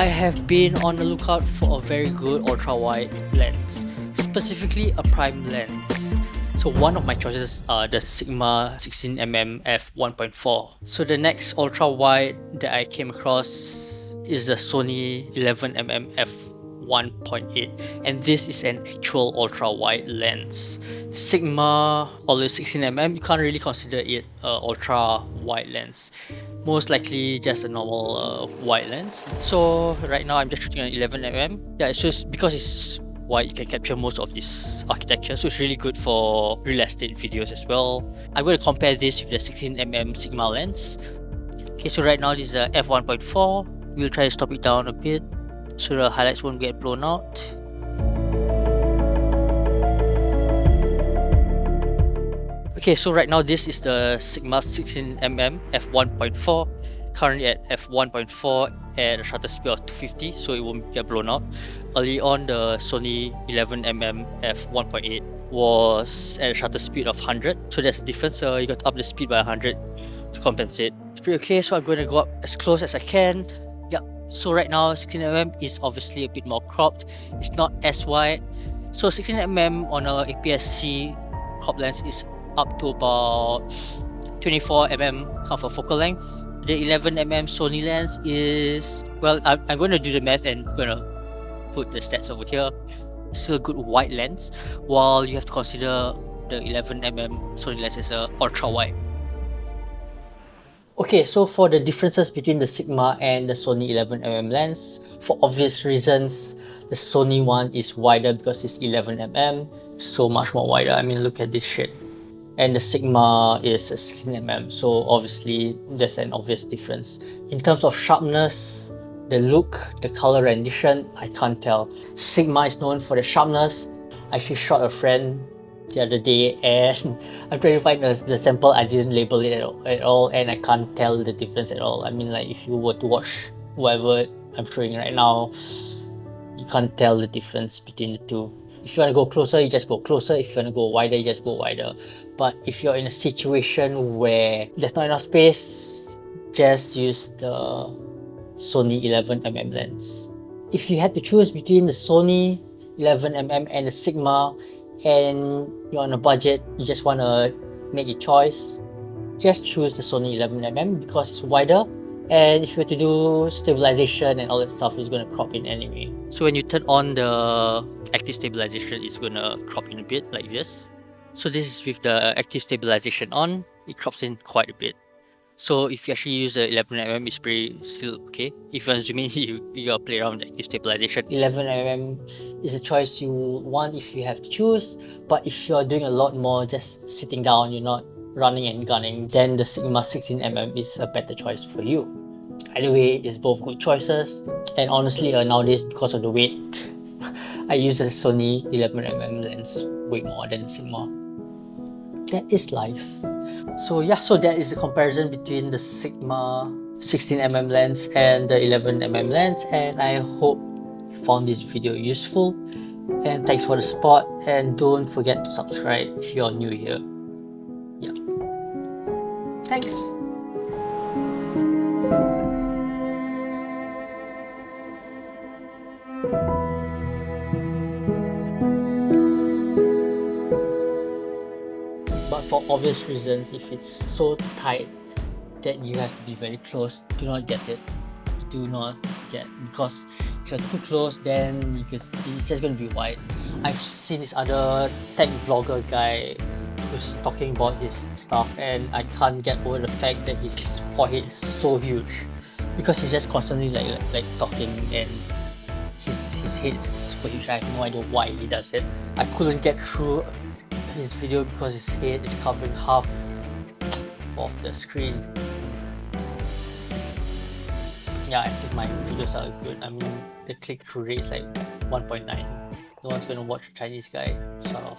I have been on the lookout for a very good ultra-wide lens, specifically a prime lens. So one of my choices are the Sigma 16mm F1.4. So the next ultra-wide that I came across is the Sony 11mm F1.8, and this is an actual ultra-wide lens. Sigma, although 16mm, you can't really consider it an ultra-wide lens. Most likely just a normal wide lens. So right now I'm just shooting an 11mm. Yeah, it's just because it's wide, you can capture most of this architecture, so it's really good for real estate videos as well. I'm going to compare this with the 16mm Sigma lens. Okay, so right now this is a f1.4. We'll try to stop it down a bit so the highlights won't get blown out. Okay, so right now this is the Sigma 16mm f1.4, currently at f1.4 at a shutter speed of 250, so it won't get blown out. Early on, the Sony 11mm f1.8 was at a shutter speed of 100, so there's a difference. So you got to up the speed by 100 to compensate. It's pretty okay, so I'm going to go up as close as I can. Yep, so right now 16mm is obviously a bit more cropped. It's not as wide. So 16mm on a APS-C crop lens is up to about 24mm of a focal length. The 11mm Sony lens is, well, I'm going to do the math and going to put the stats over here. Still a good wide lens, while you have to consider the 11mm Sony lens as a ultra wide. Okay, so for the differences between the Sigma and the Sony 11mm lens, for obvious reasons, the Sony one is wider because it's 11mm, so much more wider. I mean, look at this shit. And the Sigma is a 16mm, so obviously there's an obvious difference. In terms of sharpness, the look, the color rendition, I can't tell. Sigma is known for the sharpness. I actually shot a friend the other day and I'm trying to find the sample. I didn't label it at all and I can't tell the difference at all. I mean, like, if you were to watch whatever I'm showing right now, you can't tell the difference between the two. If you want to go closer, you just go closer. If you want to go wider, you just go wider. But if you're in a situation where there's not enough space, just use the Sony 11mm lens. If you had to choose between the Sony 11mm and the Sigma, and you're on a budget, you just want to make a choice, just choose the Sony 11mm because it's wider, and if you were to do stabilization and all that stuff, it's going to crop in anyway. So when you turn on the active stabilization, it's going to crop in a bit like this. So this is with the active stabilization on, it crops in quite a bit. So if you actually use the 11mm, it's pretty still okay. If you want to zoom in, you gotta play around with active stabilization. 11mm is a choice you want if you have to choose, but if you're doing a lot more just sitting down, you're not running and gunning, then the Sigma 16mm is a better choice for you. Either way, it's both good choices, and honestly nowadays, because of the weight, I use the Sony 11mm lens way more than the Sigma. That is life. So yeah, so that is the comparison between the Sigma 16mm lens and the 11mm lens, and I hope you found this video useful, and thanks for the support, and don't forget to subscribe if you're new here. Yeah, thanks. But for obvious reasons, if it's so tight that you have to be very close, do not get it. Do not get, because if you're too close, then it's just going to be wide. I've seen this other tech vlogger guy who's talking about his stuff, and I can't get over the fact that his forehead is so huge because he's just constantly like talking, and his head is super huge. I have no idea why he does it. I couldn't get through his video because his head is covering half of the screen. Yeah, as if my videos are good. I mean, the click-through rate is like 1.9. No one's gonna watch a Chinese guy sort of